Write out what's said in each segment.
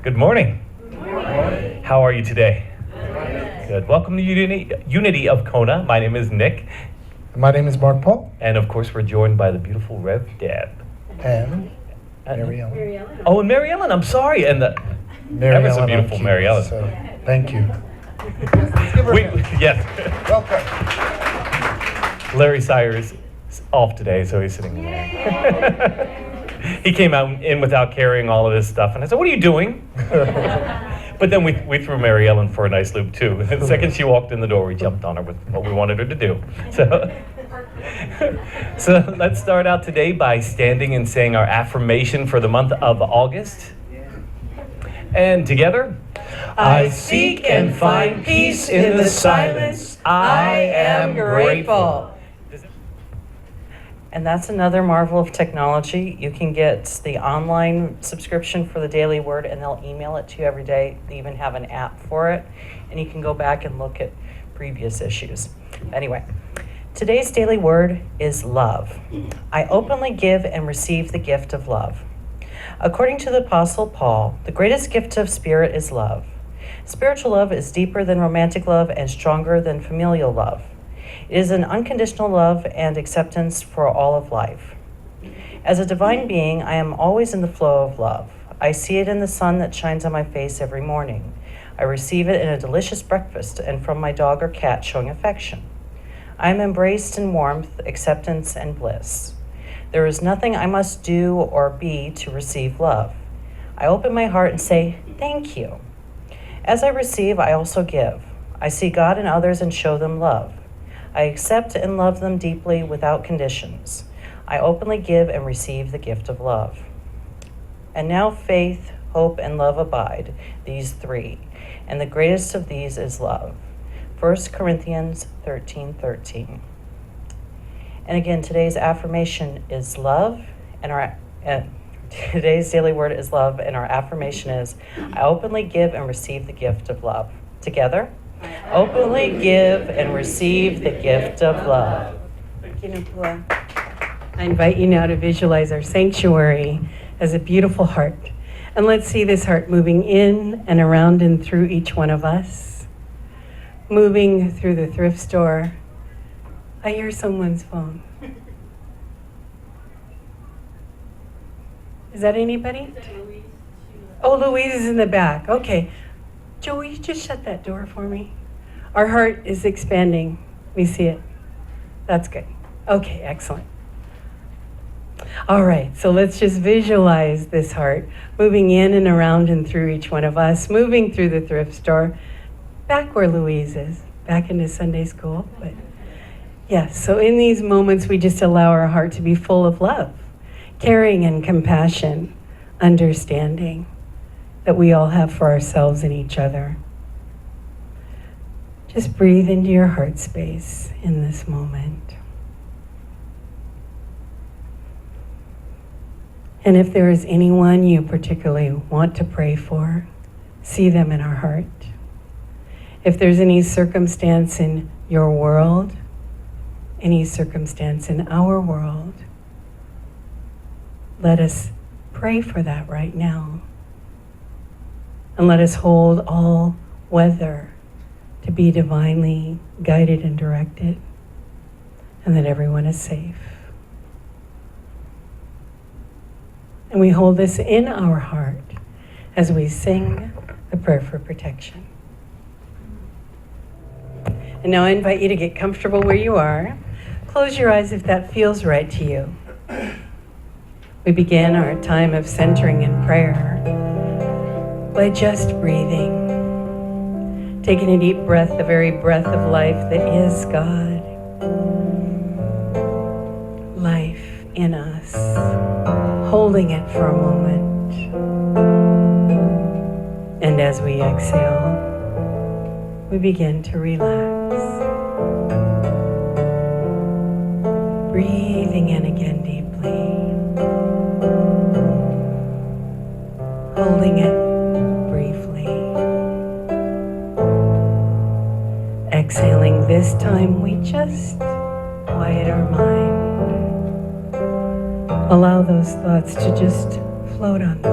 Good morning. Good morning. How are you today? Good. Welcome to Unity of Kona. My name is Nick. My name is Mark Paul. And of course, we're joined by the beautiful Rev Deb. And Mary Ellen. Mary Ellen. Oh, and Mary Ellen, I'm sorry. And the Mary ever so Ellen beautiful on Mary Ellen. keys, So, thank you. Yes. Welcome. Larry Sire is off today, so he's sitting there. He came out in without carrying all of his stuff, and I said, "What are you doing?" But then we threw Mary Ellen for a nice loop too. The second she walked in the door, we jumped on her with what we wanted her to do. So let's start out today by standing and saying our affirmation for the month of August. And together, I seek and find peace in the silence. I am grateful. And that's another marvel of technology. You can get the online subscription for the Daily Word, and they'll email it to you every day. They even have an app for it, and you can go back and look at previous issues. Anyway, today's Daily Word is love. I openly give and receive the gift of love. According to the Apostle Paul, the greatest gift of spirit is love. Spiritual love is deeper than romantic love and stronger than familial love. It is an unconditional love and acceptance for all of life. As a divine being, I am always in the flow of love. I see it in the sun that shines on my face every morning. I receive it in a delicious breakfast and from my dog or cat showing affection. I am embraced in warmth, acceptance, and bliss. There is nothing I must do or be to receive love. I open my heart and say, thank you. As I receive, I also give. I see God in others and show them love. I accept and love them deeply without conditions. I openly give and receive the gift of love. And now faith, hope, and love abide, these three. And the greatest of these is love. 1 Corinthians 13:13. And again, today's affirmation is love, and today's daily word is love, and our affirmation is, I openly give and receive the gift of love. Together? Openly give and receive the gift of love. Thank you, Napua. I invite you now to visualize our sanctuary as a beautiful heart. And let's see this heart moving in and around and through each one of us. Moving through the thrift store. I hear someone's phone. Is that anybody? Oh, Louise is in the back. Okay. Joe, will you just shut that door for me? Our heart is expanding. We see it. That's good. Okay, excellent. All right, so let's just visualize this heart moving in and around and through each one of us, moving through the thrift store, back where Louise is, back into Sunday school. But yes, so in these moments, we just allow our heart to be full of love, caring and compassion, understanding that we all have for ourselves and each other. Just breathe into your heart space in this moment. And if there is anyone you particularly want to pray for, see them in our heart. If there's any circumstance in your world, any circumstance in our world, let us pray for that right now. And let us hold all weather to be divinely guided and directed, and that everyone is safe. And we hold this in our heart as we sing the prayer for protection. And now I invite you to get comfortable where you are. Close your eyes if that feels right to you. We begin our time of centering in prayer by just breathing, taking a deep breath, the very breath of life that is God. Life in us, holding it for a moment. And as we exhale, we begin to relax. Breathing in again deeply, holding it exhaling. This time we just quiet our mind. Allow those thoughts to just float on by.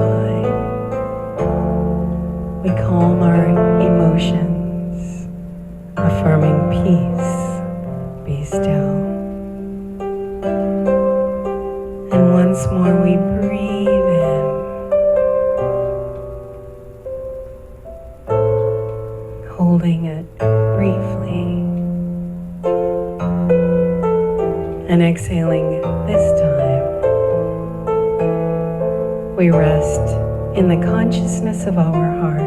calm our emotions, affirming peace, be still. And once more we breathe in, holding it briefly, and exhaling this time. We rest in the consciousness of our heart,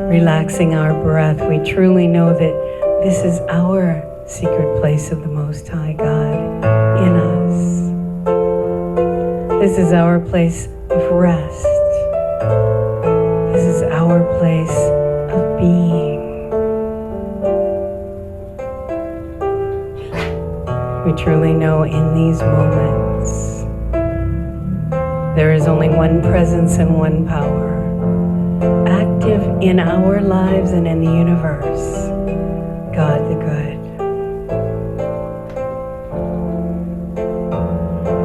relaxing our breath. We truly know that this is our secret place of the Most High God in us. This is our place of rest. This is our place of being. We truly know in these moments there is only one presence and one power, active in our lives and in the universe, God the Good.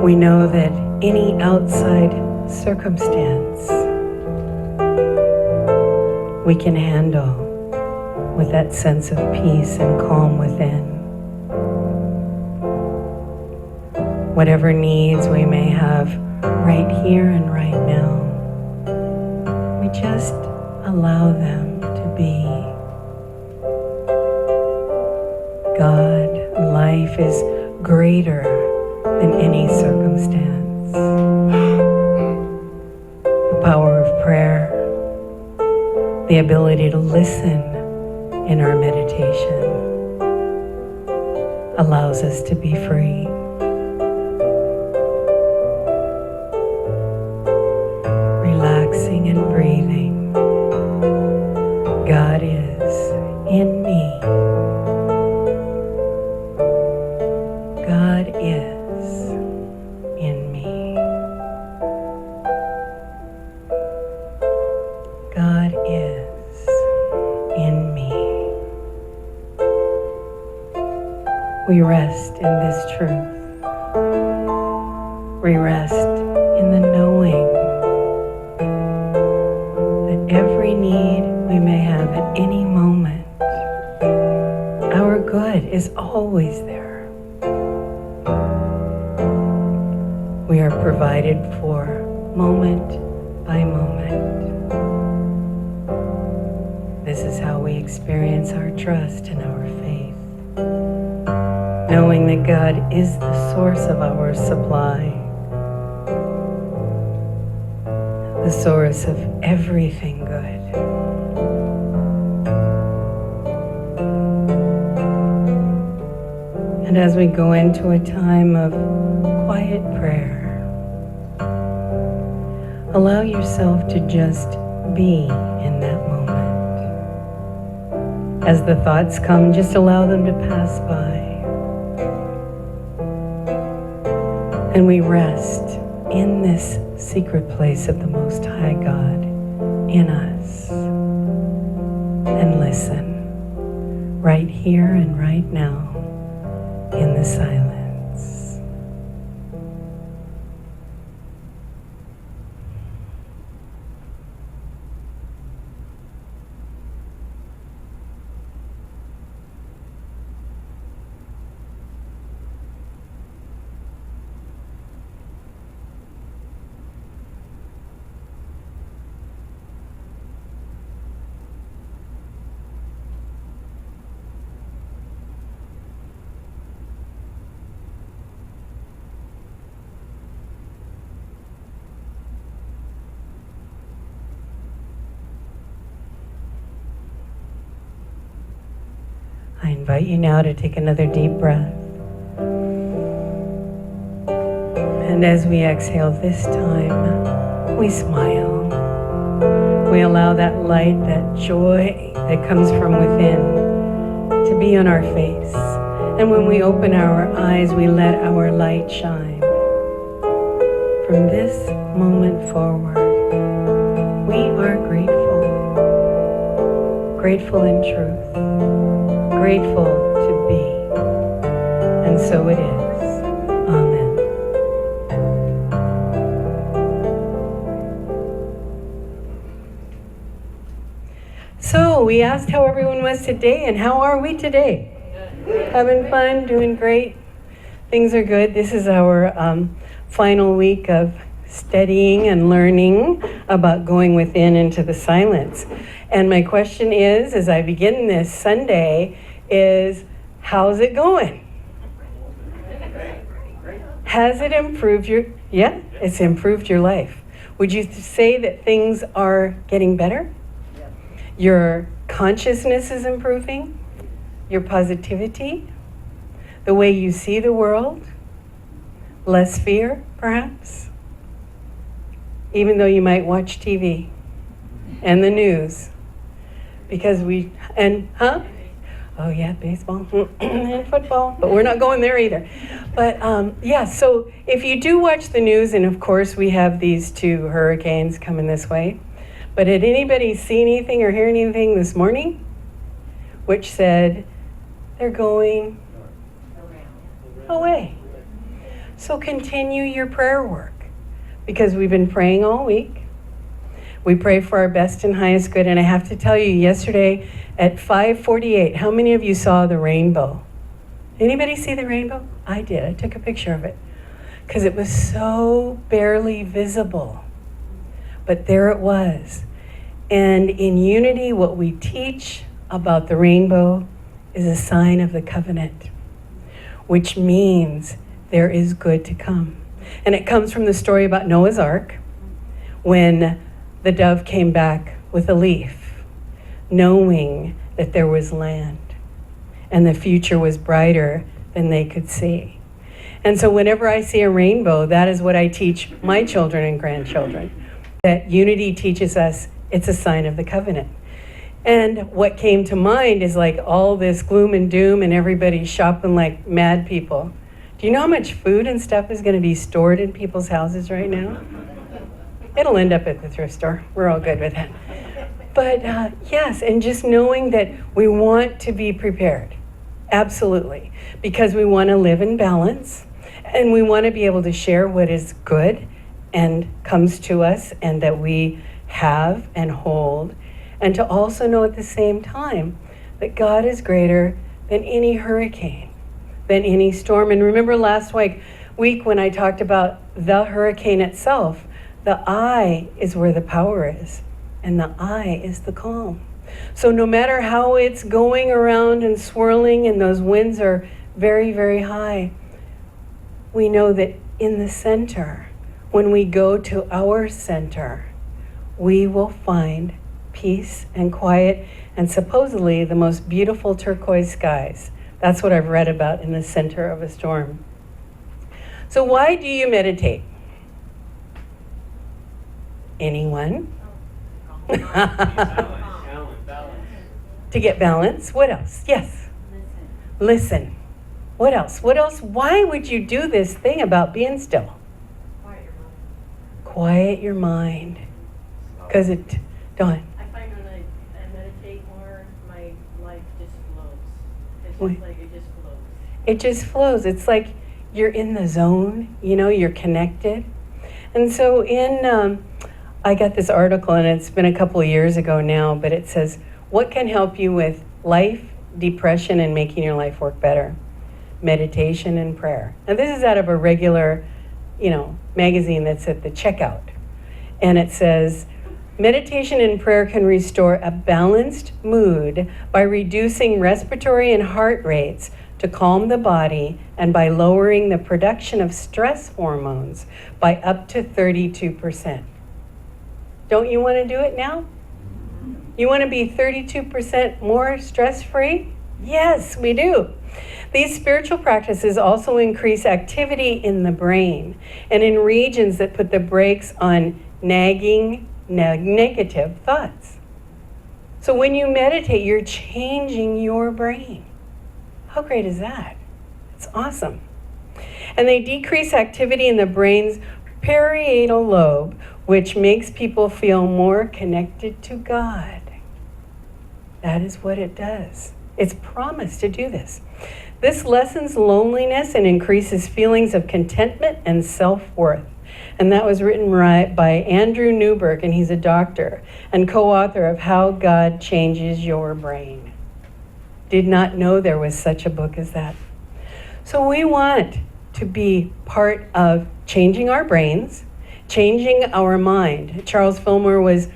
We know that any outside circumstance we can handle with that sense of peace and calm within. Whatever needs we may have right here and right now, we just allow them to be. God, life is greater than any circumstance. The power of prayer, the ability to listen in our meditation, allows us to be free. Relaxing and breathing. God is in me. God is in me. God is in me. We rest in this truth. We rest in the knowing that every need we may have at any moment, our good is always there. We are provided for moment by moment. This is how we experience our trust and our faith, knowing that God is the source of our supply, the source of everything good. And as we go into a time of quiet prayer, allow yourself to just be in that moment. As the thoughts come, just allow them to pass by. And we rest in this secret place of the Most High God in us. And listen, right here and right now, in the silence. I invite you now to take another deep breath. And as we exhale this time, we smile. We allow that light, that joy that comes from within to be on our face. And when we open our eyes, we let our light shine. From this moment forward, we are grateful. Grateful in truth. Grateful to be. And so it is. Amen. we asked how everyone was today, and how are we today? Having fun, doing great. Things are good. This is our final week of studying and learning about going within into the silence. And my question is, as I begin this Sunday, is how's it going? Has it improved it's improved your life. Would you say that things are getting better? Your consciousness is improving? Your positivity? The way you see the world? Less fear, perhaps? Even though you might watch TV and the news. Oh yeah, baseball and football, but we're not going there either. But so if you do watch the news, and of course we have these 2 hurricanes coming this way, but did anybody see anything or hear anything this morning which said they're going away? So continue your prayer work, because we've been praying all week. We pray for our best and highest good, and I have to tell you, yesterday at 5:48, how many of you saw the rainbow? Anybody see the rainbow? I did. I took a picture of it because it was so barely visible. But there it was. And in unity, what we teach about the rainbow is a sign of the covenant, which means there is good to come. And it comes from the story about Noah's Ark, when the dove came back with a leaf, knowing that there was land and the future was brighter than they could see. And so whenever I see a rainbow, that is what I teach my children and grandchildren, that unity teaches us it's a sign of the covenant. And what came to mind is like all this gloom and doom and everybody shopping like mad people. Do you know how much food and stuff is going to be stored in people's houses right now? It'll end up at the thrift store. We're all good with that. But yes, and just knowing that we want to be prepared. Absolutely. Because we want to live in balance, and we want to be able to share what is good and comes to us and that we have and hold, and to also know at the same time that God is greater than any hurricane, than any storm. And remember last week when I talked about the hurricane itself, the I is where the power is, and the I is the calm. So no matter how it's going around and swirling and those winds are very, very high, we know that in the center, when we go to our center, we will find peace and quiet and supposedly the most beautiful turquoise skies. That's what I've read about in the center of a storm. So why do you meditate? Anyone? To get balance. What else? Yes. Listen. What else? What else? Why would you do this thing about being still? Quiet your mind. Because Dawn. I find when I meditate more, my life just flows. It's Wait. just like it just flows. It just flows. It's like you're in the zone, you're connected. And so I got this article, and it's been a couple of years ago now, but it says, what can help you with life, depression, and making your life work better? Meditation and prayer. And this is out of a regular, magazine that's at the checkout. And it says, meditation and prayer can restore a balanced mood by reducing respiratory and heart rates to calm the body, and by lowering the production of stress hormones by up to 32%. Don't you want to do it now? You want to be 32% more stress-free? Yes, we do. These spiritual practices also increase activity in the brain and in regions that put the brakes on nagging, negative thoughts. So when you meditate, you're changing your brain. How great is that? It's awesome. And they decrease activity in the brain's parietal lobe, which makes people feel more connected to God. That is what it does. It's promised to do this. This lessens loneliness and increases feelings of contentment and self-worth. And that was written by Andrew Newberg, and he's a doctor and co-author of How God Changes Your Brain. Did not know there was such a book as that. So we want to be part of changing our brains, changing our mind. Charles Fillmore was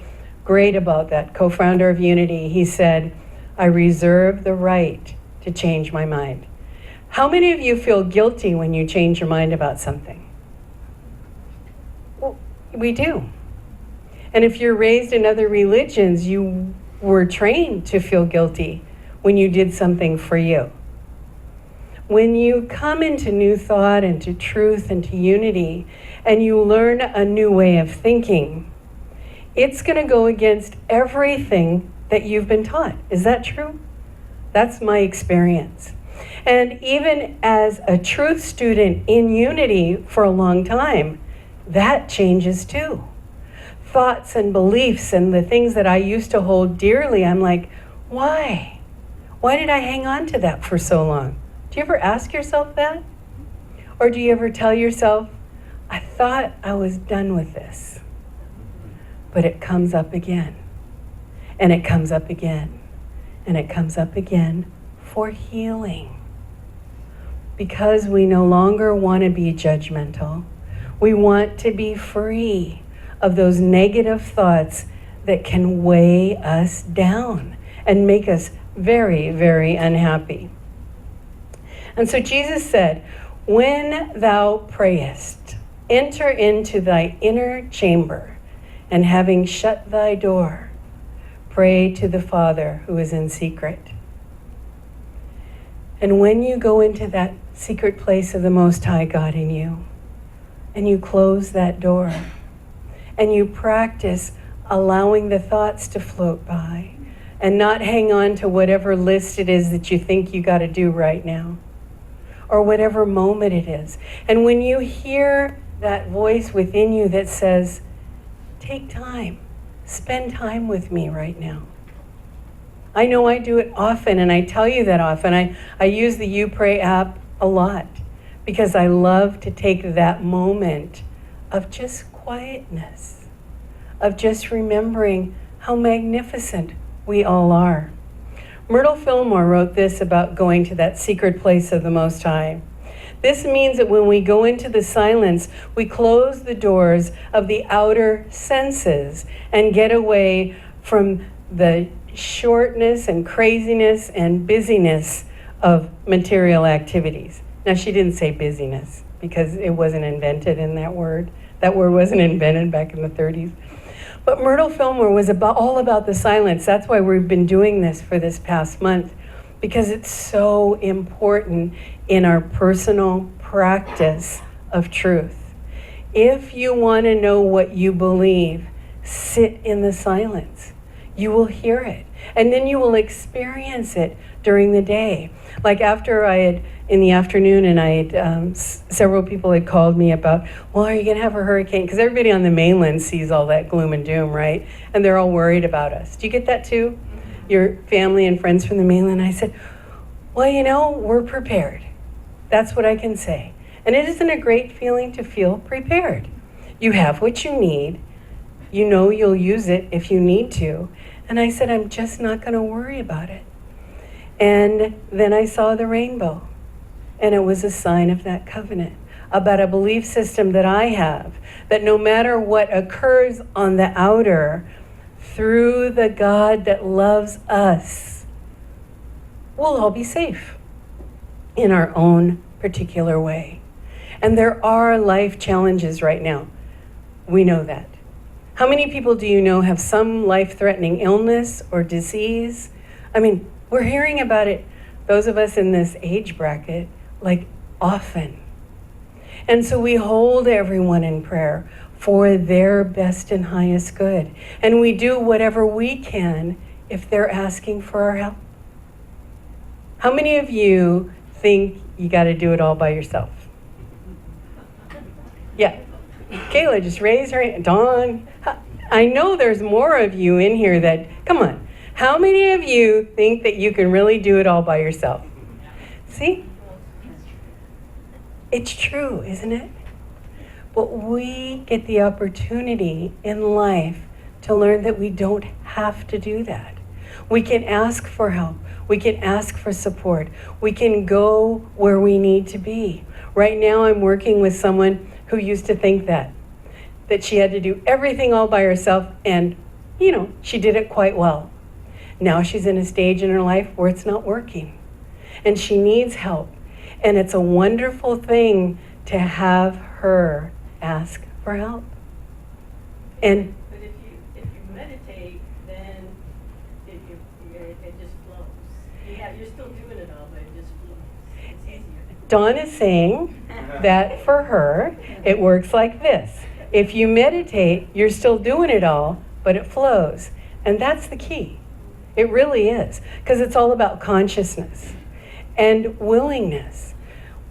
great about that, co-founder of Unity. He said, I reserve the right to change my mind. How many of you feel guilty when you change your mind about something? Well, we do. And if you're raised in other religions, you were trained to feel guilty when you did something for you. When you come into new thought, into truth, into unity, and you learn a new way of thinking, it's going to go against everything that you've been taught. Is that true? That's my experience. And even as a truth student in Unity for a long time, that changes too. Thoughts and beliefs and the things that I used to hold dearly, I'm like, why? Why did I hang on to that for so long? Do you ever ask yourself that? Or do you ever tell yourself, I thought I was done with this, but it comes up again, and it comes up again, and it comes up again for healing. Because we no longer want to be judgmental. We want to be free of those negative thoughts that can weigh us down and make us very, very unhappy. And so Jesus said, when thou prayest, enter into thy inner chamber, and having shut thy door, pray to the Father who is in secret. And when you go into that secret place of the Most High God in you, and you close that door, and you practice allowing the thoughts to float by, and not hang on to whatever list it is that you think you got to do right now, or whatever moment it is. And when you hear that voice within you that says, take time, spend time with me right now. I know I do it often, and I tell you that often. I use the You Pray app a lot because I love to take that moment of just quietness, of just remembering how magnificent we all are. Myrtle Fillmore wrote this about going to that secret place of the Most High. This means that when we go into the silence, we close the doors of the outer senses and get away from the shortness and craziness and busyness of material activities. Now, she didn't say busyness because it wasn't invented in that word. That word wasn't invented back in the 30s. But Myrtle Fillmore was all about the silence. That's why we've been doing this for this past month, because it's so important in our personal practice of truth. If you want to know what you believe, sit in the silence. You will hear it, and then you will experience it during the day. Like after I had, in the afternoon, and I had, several people had called me about, well, are you going to have a hurricane? Because everybody on the mainland sees all that gloom and doom, right? And they're all worried about us. Do you get that too? Your family and friends from the mainland? I said, well, you know, we're prepared. That's what I can say. And it isn't a great feeling to feel prepared. You have what you need. You know you'll use it if you need to. And I said, I'm just not going to worry about it. And then I saw the rainbow. And it was a sign of that covenant, about a belief system that I have, that no matter what occurs on the outer, through the God that loves us, we'll all be safe in our own particular way. And there are life challenges right now. We know that. How many people do you know have some life-threatening illness or disease? I mean, we're hearing about it, those of us in this age bracket, like often. And so we hold everyone in prayer for their best and highest good. And we do whatever we can if they're asking for our help. How many of you think you got to do it all by yourself? Yeah. Kayla, just raise her hand. Dawn. I know there's more of you in here that, come on. How many of you think that you can really do it all by yourself? See? It's true, isn't it? But we get the opportunity in life to learn that we don't have to do that. We can ask for help. We can ask for support. We can go where we need to be. Right now, I'm working with someone who used to think that she had to do everything all by herself, and, she did it quite well. Now she's in a stage in her life where it's not working, and she needs help. And it's a wonderful thing to have her ask for help. And But if you meditate, then it just flows. You're still doing it all, but it just flows. It's easier. Dawn is saying that for her, it works like this. If you meditate, you're still doing it all, but it flows. And that's the key. It really is. Because it's all about consciousness and willingness.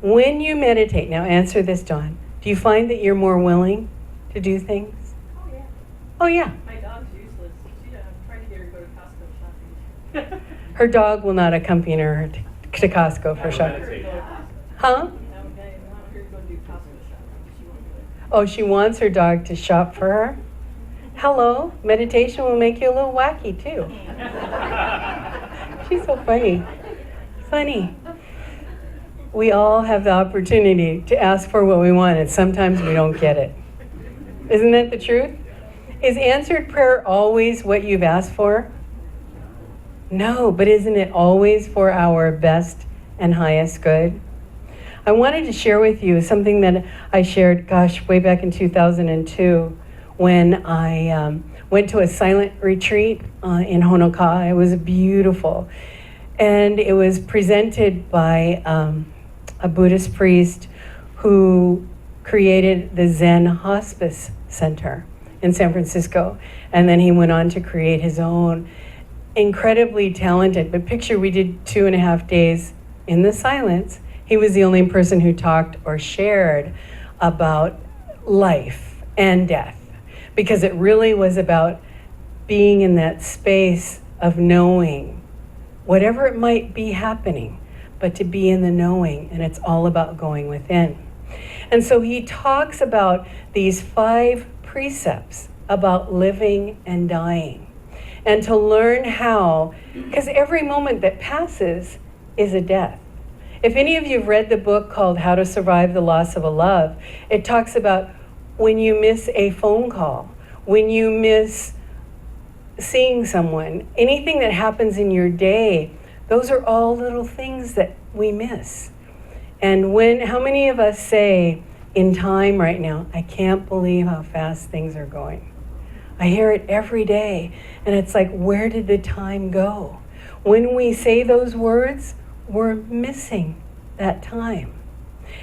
When you meditate, now answer this, Dawn, do you find that you're more willing to do things? Oh, yeah. Oh, yeah. My dog's useless. I'm trying to get her to go to Costco shopping. Her dog will not accompany her to Costco for shopping. Huh? I want her to go do Costco shopping. She won't do it. Oh, she wants her dog to shop for her? Hello, meditation will make you a little wacky too. She's so funny. Funny. We all have the opportunity to ask for what we want, and sometimes we don't get it. Isn't that the truth? Is answered prayer always what you've asked for? No, but isn't it always for our best and highest good? I wanted to share with you something that I shared, way back in 2002 when I went to a silent retreat in Honoka. It was beautiful. And it was presented by a Buddhist priest who created the Zen Hospice Center in San Francisco. And then he went on to create his own. Incredibly talented, but picture we did 2.5 days in the silence. He was the only person who talked or shared about life and death, because it really was about being in that space of knowing whatever it might be happening, but to be in the knowing, and it's all about going within. And so he talks about these 5 precepts about living and dying, and to learn how, because every moment that passes is a death. If any of you have read the book called How to Survive the Loss of a Love, it talks about when you miss a phone call, when you miss seeing someone, anything that happens in your day, those are all little things that we miss. And how many of us say in time right now, I can't believe how fast things are going. I hear it every day, and it's like, where did the time go? When we say those words, we're missing that time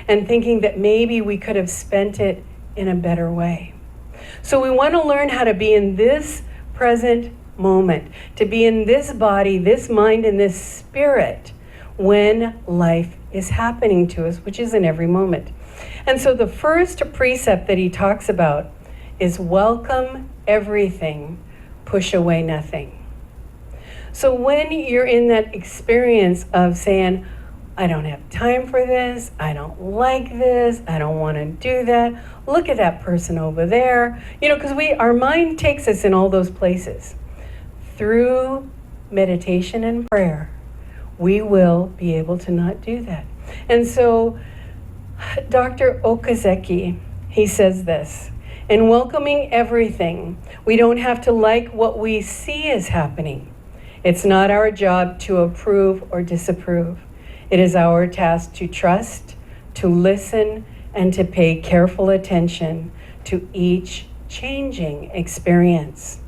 and thinking that maybe we could have spent it in a better way. So we want to learn how to be in this present moment, to be in this body, this mind, and this spirit when life is happening to us, which is in every moment. And so the first precept that he talks about is welcome everything, push away nothing. So when you're in that experience of saying, I don't have time for this, I don't like this, I don't want to do that, look at that person over there, because our mind takes us in all those places. Through meditation and prayer, we will be able to not do that. And so Dr. Okazeki, he says this, in welcoming everything, we don't have to like what we see is happening. It's not our job to approve or disapprove. It is our task to trust, to listen, and to pay careful attention to each changing experience.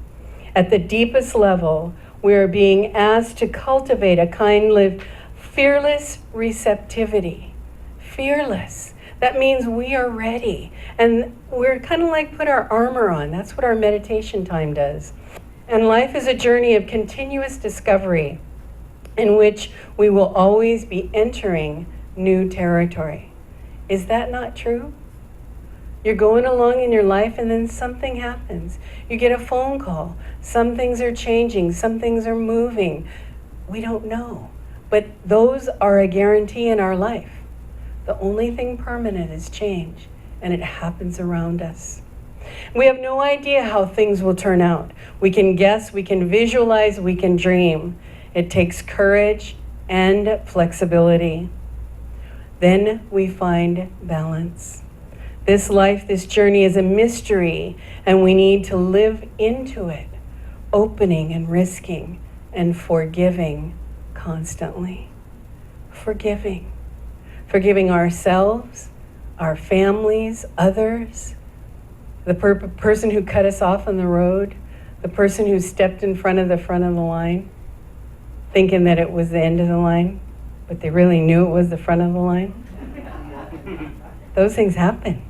At the deepest level, we are being asked to cultivate a kind of fearless receptivity. Fearless. That means we are ready. And we're kind of like put our armor on. That's what our meditation time does. And life is a journey of continuous discovery in which we will always be entering new territory. Is that not true? You're going along in your life and then something happens. You get a phone call. Some things are changing. Some things are moving. We don't know. But those are a guarantee in our life. The only thing permanent is change. and it happens around us. We have no idea how things will turn out. We can guess, we can visualize, we can dream. It takes courage and flexibility. Then we find balance. This life, this journey is a mystery, and we need to live into it, opening and risking and forgiving constantly. Forgiving. Forgiving ourselves, our families, others, the person who cut us off on the road, the person who stepped in front of the line, thinking that it was the end of the line, but they really knew it was the front of the line. Those things happen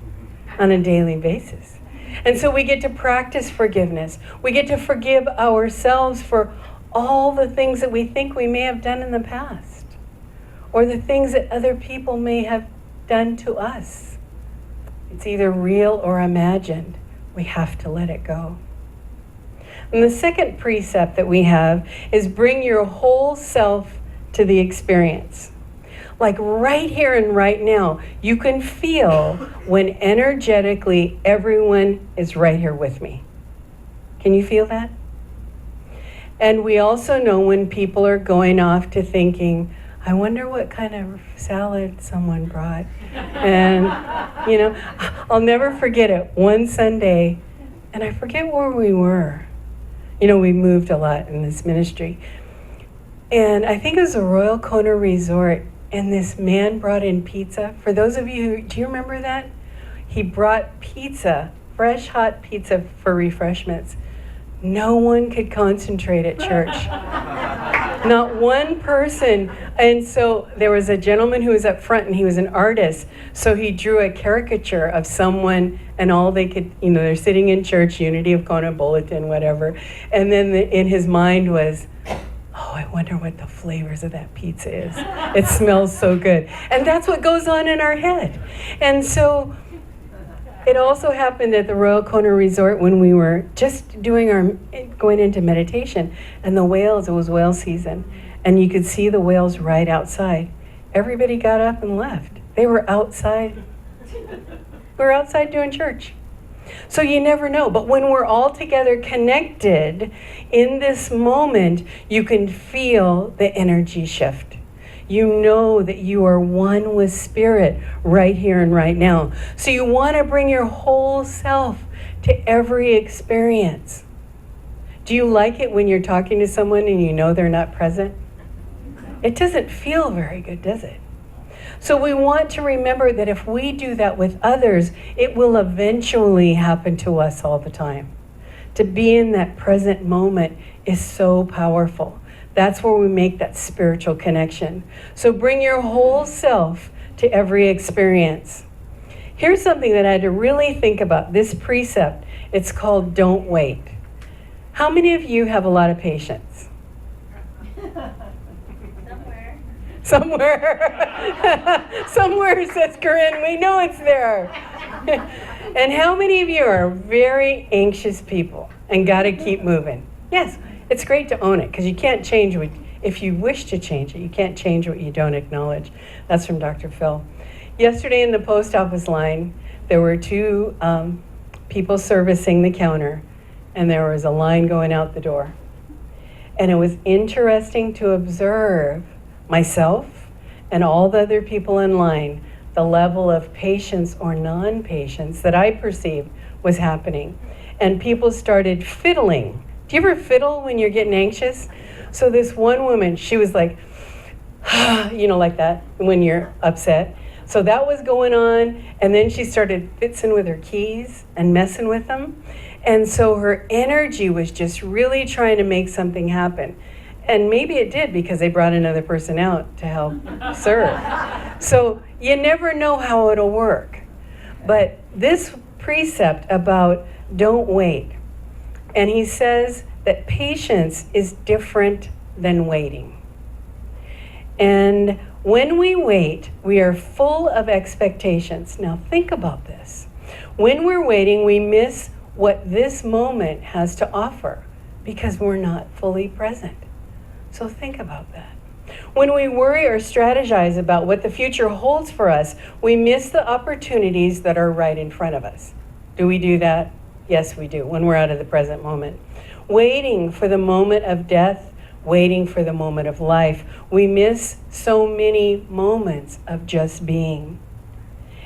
on a daily basis. And so we get to practice forgiveness. We get to forgive ourselves for all the things that we think we may have done in the past, or the things that other people may have done to us. It's either real or imagined. We have to let it go. And the second precept that we have is bring your whole self to the experience. Like right here and right now, you can feel when energetically everyone is right here with me. Can you feel that? And we also know when people are going off to thinking, I wonder what kind of salad someone brought. And, I'll never forget it. One Sunday, and I forget where we were. We moved a lot in this ministry. And I think it was a Royal Kona Resort, and this man brought in pizza. For those of you do you remember that? He brought pizza, fresh hot pizza for refreshments. No one could concentrate at church. Not one person. And so there was a gentleman who was up front, and he was an artist. So he drew a caricature of someone, and all they could, they're sitting in church, Unity of Kona bulletin, whatever. And then in his mind was, oh, I wonder what the flavors of that pizza is. It smells so good. And that's what goes on in our head. And so it also happened at the Royal Kona Resort when we were just going into meditation, and the whales, it was whale season, and you could see the whales right outside. Everybody got up and left. They were outside. We were outside doing church. So you never know. But when we're all together connected in this moment, you can feel the energy shift. You know that you are one with Spirit right here and right now. So you want to bring your whole self to every experience. Do you like it when you're talking to someone and you know they're not present? It doesn't feel very good, does it? So we want to remember that if we do that with others, it will eventually happen to us all the time. To be in that present moment is so powerful. That's where we make that spiritual connection. So bring your whole self to every experience. Here's something that I had to really think about, this precept. It's called don't wait. How many of you have a lot of patience? Somewhere. Somewhere, says Corinne. We know it's there. And how many of you are very anxious people and got to keep moving? Yes, it's great to own it, because you can't change if you wish to change it, you can't change what you don't acknowledge. That's from Dr. Phil. Yesterday in the post office line, there were two people servicing the counter, and there was a line going out the door. And it was interesting to observe myself and all the other people in line, the level of patience or non-patience that I perceived was happening. And people started fiddling. Do you ever fiddle when you're getting anxious? So this one woman, she was like, like that when you're upset. So that was going on, and then she started fitzing with her keys and messing with them. And so her energy was just really trying to make something happen. And maybe it did, because they brought another person out to help serve. So you never know how it'll work. But this precept about don't wait, and he says that patience is different than waiting. And when we wait, we are full of expectations. Now think about this. When we're waiting, we miss what this moment has to offer because we're not fully present. So think about that. When we worry or strategize about what the future holds for us, we miss the opportunities that are right in front of us. Do we do that? Yes, we do, when we're out of the present moment. Waiting for the moment of death, waiting for the moment of life, we miss so many moments of just being.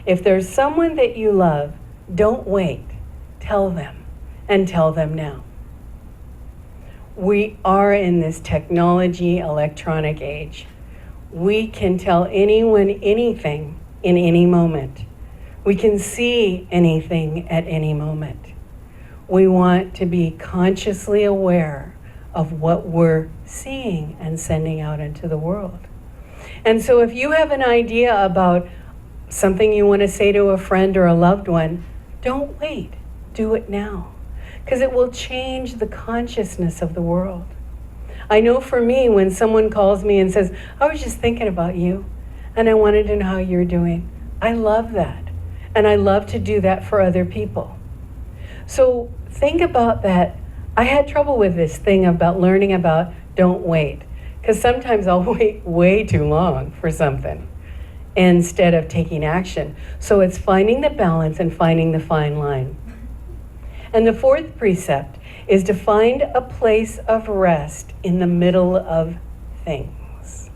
If there's someone that you love, don't wait. Tell them, and tell them now. We are in this technology, electronic age. We can tell anyone anything in any moment. We can see anything at any moment. We want to be consciously aware of what we're seeing and sending out into the world. And so if you have an idea about something you want to say to a friend or a loved one, don't wait. Do it now. Because it will change the consciousness of the world. I know for me, when someone calls me and says, I was just thinking about you, and I wanted to know how you're doing, I love that. And I love to do that for other people. So think about that. I had trouble with this thing about learning about don't wait. Because sometimes I'll wait way too long for something instead of taking action. So it's finding the balance and finding the fine line. And the fourth precept is to find a place of rest in the middle of things.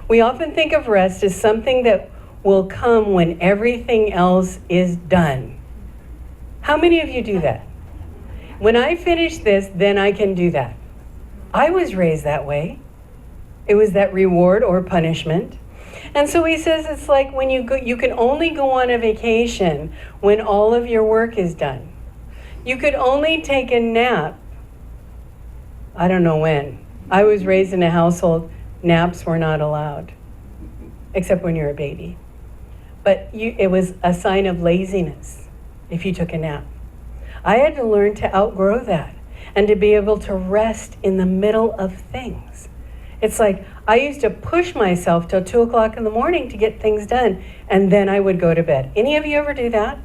We often think of rest as something that will come when everything else is done. How many of you do that? When I finish this, then I can do that. I was raised that way. It was that reward or punishment. And so he says it's like when you can only go on a vacation when all of your work is done. You could only take a nap, I don't know when. I was raised in a household, naps were not allowed, except when you're a baby. But it was a sign of laziness if you took a nap. I had to learn to outgrow that and to be able to rest in the middle of things. It's like I used to push myself till 2 o'clock in the morning to get things done, and then I would go to bed. Any of you ever do that?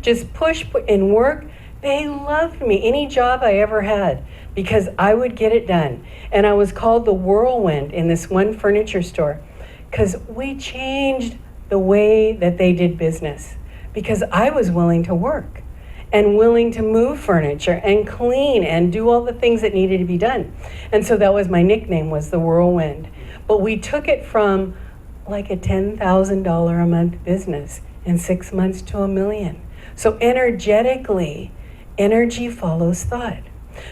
Just push in work. They loved me, any job I ever had, because I would get it done. And I was called the whirlwind in this one furniture store because we changed the way that they did business because I was willing to work and willing to move furniture and clean and do all the things that needed to be done. And so that was my nickname, was the whirlwind. But we took it from like a $10,000 a month business in 6 months to $1 million. So energetically, energy follows thought.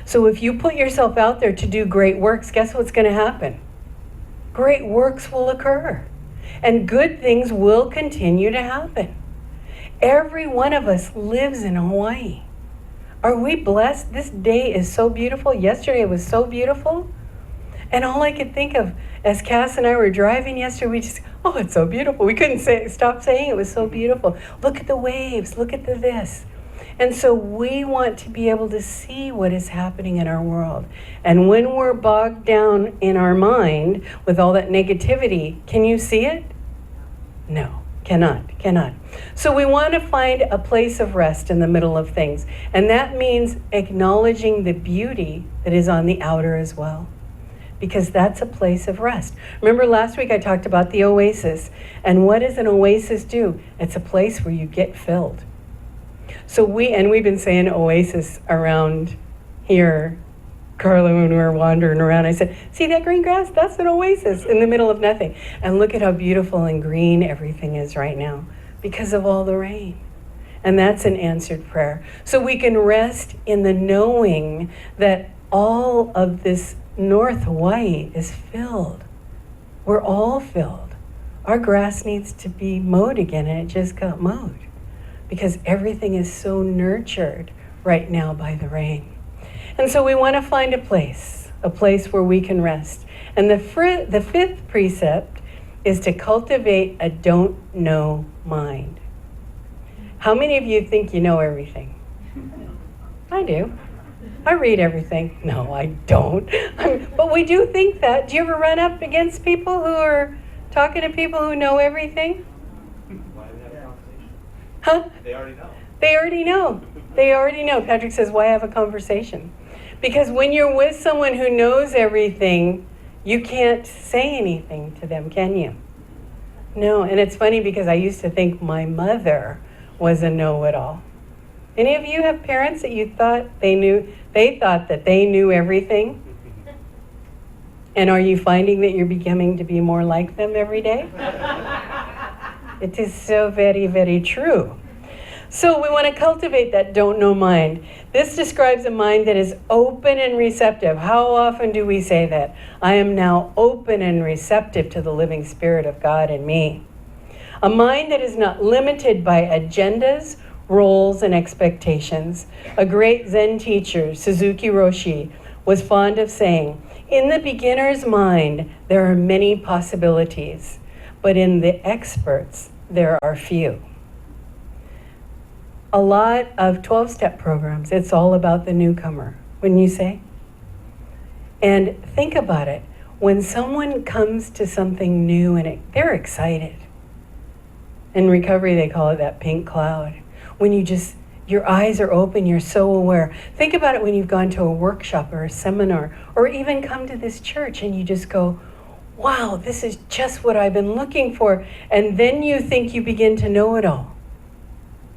So if you put yourself out there to do great works, guess what's going to happen? Great works will occur. And good things will continue to happen. Every one of us lives in Hawaii. Are we blessed? This day is so beautiful. Yesterday it was so beautiful. And all I could think of, as Cass and I were driving yesterday, we just, oh, it's so beautiful. We couldn't stop saying it was so beautiful. Look at the waves. Look at this. And so we want to be able to see what is happening in our world. And when we're bogged down in our mind with all that negativity, can you see it? No, cannot. So we want to find a place of rest in the middle of things. And that means acknowledging the beauty that is on the outer as well. Because that's a place of rest. Remember last week I talked about the oasis. And what does an oasis do? It's a place where you get filled. So we've been saying oasis around here, Carla, when we were wandering around. I said, see that green grass? That's an oasis in the middle of nothing. And look at how beautiful and green everything is right now because of all the rain. And that's an answered prayer. So we can rest in the knowing that all of this North Hawaii is filled. We're all filled. Our grass needs to be mowed again, and it just got mowed. Because everything is so nurtured right now by the rain. And so we want to find a place where we can rest. And the fifth precept is to cultivate a don't know mind. How many of you think you know everything? I do. I read everything. No, I don't. But we do think that. Do you ever run up against people who are talking to people who know everything? Huh? They already know. They already know. They already know. Patrick says, why have a conversation? Because when you're with someone who knows everything, You can't say anything to them, can you? No, and it's funny because I used to think my mother was a know-it-all. Any of you have parents that you thought they thought that they knew everything? And are you finding that you're becoming to be more like them every day? It is so very, very true. So we want to cultivate that don't know mind. This describes a mind that is open and receptive. How often do we say that? I am now open and receptive to the living Spirit of God in me. A mind that is not limited by agendas, roles, and expectations. A great Zen teacher, Suzuki Roshi, was fond of saying, in the beginner's mind, there are many possibilities, but in the experts, there are few. A lot of 12-step programs, it's all about the newcomer, wouldn't you say? And think about it. When someone comes to something new and they're excited. In recovery, they call it that pink cloud. When your eyes are open, you're so aware. Think about it when you've gone to a workshop or a seminar, or even come to this church and you just go, wow, this is just what I've been looking for. And then you think you begin to know it all.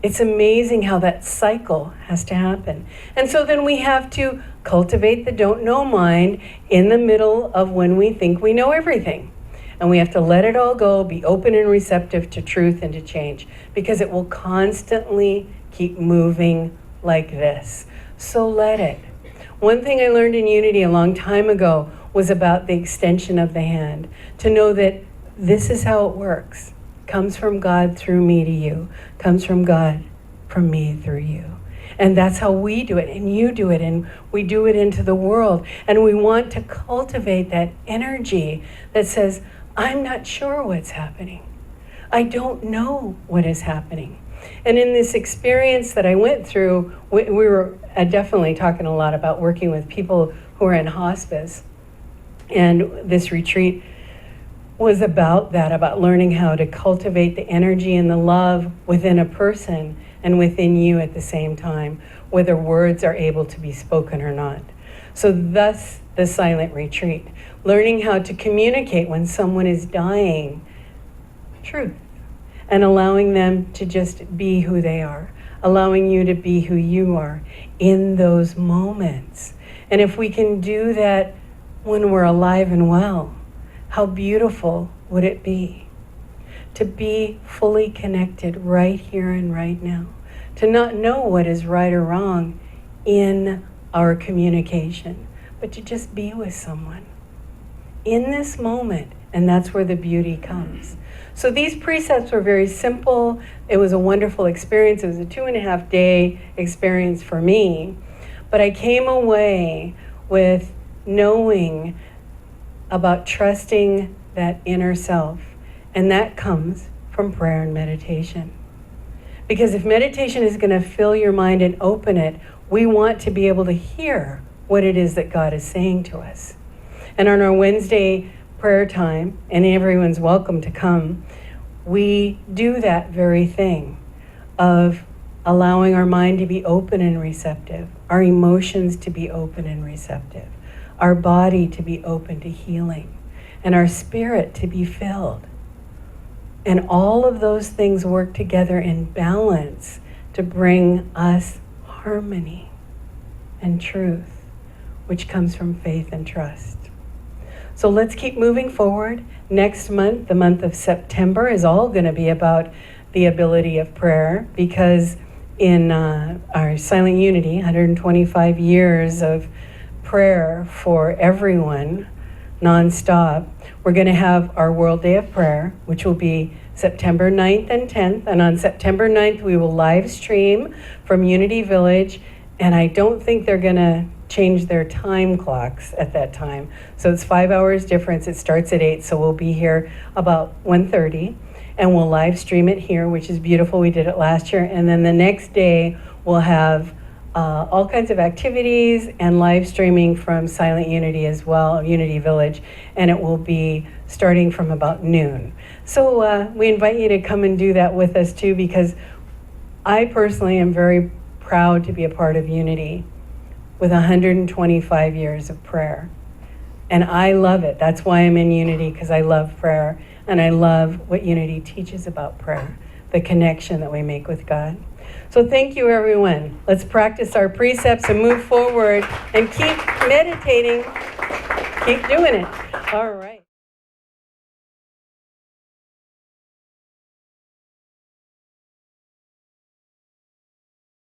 It's amazing how that cycle has to happen. And so then we have to cultivate the don't know mind in the middle of when we think we know everything. And we have to let it all go, be open and receptive to truth and to change, because it will constantly keep moving like this. So let it. One thing I learned in Unity a long time ago was about the extension of the hand, to know that this is how it works. Comes from God through me to you, comes from God from me through you. And that's how we do it, and you do it, and we do it into the world. And we want to cultivate that energy that says, I'm not sure what's happening. I don't know what is happening. And in this experience that I went through, we were definitely talking a lot about working with people who are in hospice. And this retreat was about that, about learning how to cultivate the energy and the love within a person and within you at the same time, whether words are able to be spoken or not. So thus the silent retreat, learning how to communicate when someone is dying truth, and allowing them to just be who they are, allowing you to be who you are in those moments. And if we can do that when we're alive and well, how beautiful would it be to be fully connected right here and right now, to not know what is right or wrong in our communication, but to just be with someone in this moment. And that's where the beauty comes. So these precepts were very simple. It was a wonderful experience. It was a 2.5-day experience for me. But I came away with knowing about trusting that inner self. And that comes from prayer and meditation. Because if meditation is going to fill your mind and open it, we want to be able to hear what it is that God is saying to us. And on our Wednesday prayer time, and everyone's welcome to come, we do that very thing of allowing our mind to be open and receptive, our emotions to be open and receptive, our body to be open to healing, and our spirit to be filled. And all of those things work together in balance to bring us harmony and truth, which comes from faith and trust. So let's keep moving forward. Next month, the month of September, is all going to be about the ability of prayer, because in our Silent Unity, 125 years of prayer for everyone, nonstop, we're going to have our World Day of Prayer, which will be September 9th and 10th. And on September 9th, we will live stream from Unity Village. And I don't think they're going to change their time clocks at that time. So it's 5 hours difference. It starts at 8, so we'll be here about 1:30, and we'll live stream it here, which is beautiful. We did it last year. And then the next day, we'll have all kinds of activities and live streaming from Silent Unity as well, Unity Village, and it will be starting from about noon. So we invite you to come and do that with us too, because I personally am very proud to be a part of Unity with 125 years of prayer. And I love it. That's why I'm in Unity, because I love prayer. And I love what Unity teaches about prayer, the connection that we make with God. So thank you, everyone. Let's practice our precepts and move forward and keep meditating. Keep doing it. All right.